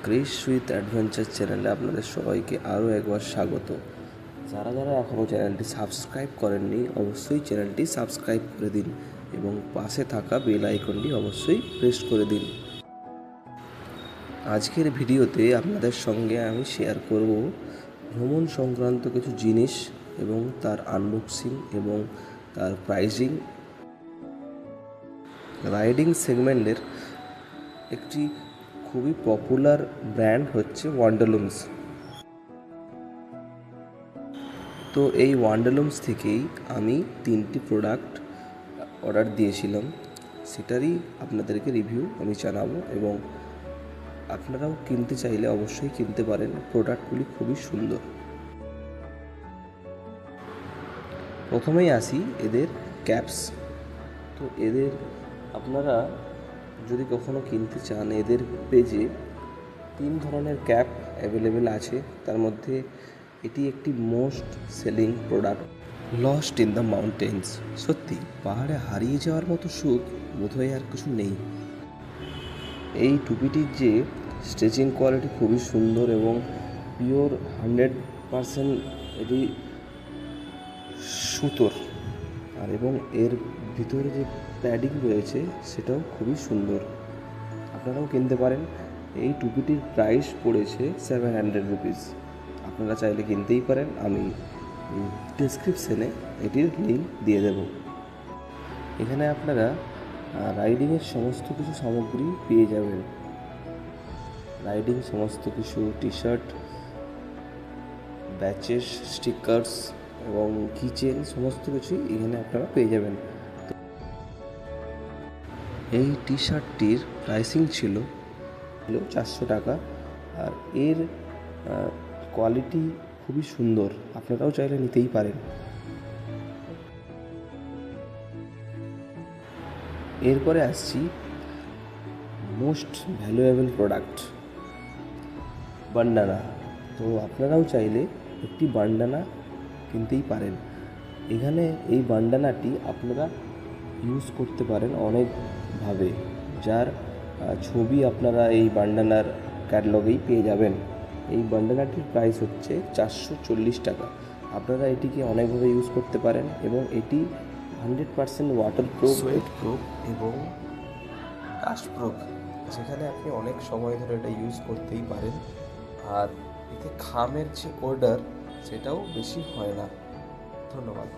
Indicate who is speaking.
Speaker 1: Chris with adventure চ্যানেলে আপনাদের সবাইকে আরও একবার স্বাগত। যারা যারা এখনও চ্যানেলটি সাবস্ক্রাইব করেননি অবশ্যই চ্যানেলটি সাবস্ক্রাইব করে দিন এবং পাশে থাকা বেল আইকনটি অবশ্যই প্রেস করে দিন। আজকের ভিডিওতে আপনাদের সঙ্গে আমি শেয়ার করব ভ্রমণ সংক্রান্ত কিছু জিনিস এবং তার আনবক্সিং এবং তার প্রাইসিং। রাইডিং সেগমেন্টের একটি খুবই পপুলার ব্র্যান্ড হচ্ছে ওয়ান্ডারলুমস। তো এই ওয়ান্ডারলুমস থেকেই আমি 3টি প্রোডাক্ট অর্ডার দিয়েছিলাম, সেটারই আপনাদেরকে রিভিউ আমি জানাবো এবং আপনারাও কিনতে চাইলে অবশ্যই কিনতে পারেন। প্রোডাক্টগুলি খুবই সুন্দর। প্রথমেই আসি এদের ক্যাপস। তো এদের আপনারা যদি কখনো কিনতে চান, এদের পেজে 3 ধরনের ক্যাপ অ্যাভেলেবেল আছে। তার মধ্যে এটি একটি most selling product, lost in the mountains. সত্যি পাহাড়ে হারিয়ে যাওয়ার মতো সুখ বোধহয় আর কিছু নেই। এই টুপিটির যে স্টিচিং কোয়ালিটি খুবই সুন্দর এবং পিওর 100% এটি সুতোর, আর এবং এর ভিতরে যে প্যাডিং রয়েছে সেটাও খুবই সুন্দর। আপনারাও কিনতে পারেন। এই টুপিটির প্রাইস পড়েছে 700 রুপিস। আপনারা চাইলে কিনতেই পারেন। আমি ডেসক্রিপশনে এটির লিঙ্ক দিয়ে দেব। এখানে আপনারা রাইডিংয়ের সমস্ত কিছু সামগ্রী পেয়ে যাবেন। রাইডিং সমস্ত কিছু, টি শার্ট, ব্যাচেস, স্টিকার্স এবং কিচেন সমস্ত কিছুই এখানে আপনারা পেয়ে যাবেন। এই টি শার্টটির প্রাইসিং ছিল 400 টাকা, আর এর কোয়ালিটি খুবই সুন্দর। আপনারাও চাইলে নিতেই পারেন। এরপরে আসছি মোস্ট ভ্যালুয়েবল প্রোডাক্ট, বান্ডানা। তো আপনারাও চাইলে একটি বান্ডানা কিনতেই পারেন। এখানে এই বান্ডানাটি আপনারা ইউজ করতে পারেন অনেকভাবে, যার ছবি আপনারা এই বান্ডানার ক্যাটালগেই পেয়ে যাবেন। এই বান্ডানাটির প্রাইস হচ্ছে 440 টাকা। আপনারা এটিকে অনেকভাবে ইউজ করতে পারেন এবং এটি 100% ওয়াটারপ্রুফ, সোয়েট প্রুফ এবং ডাস্ট প্রুফ, যেখানে আপনি অনেক সময় ধরে এটা ইউজ করতেই পারেন। আর এতে খামের যে অর্ডার সেটাও বেশি হয় না। ধন্যবাদ।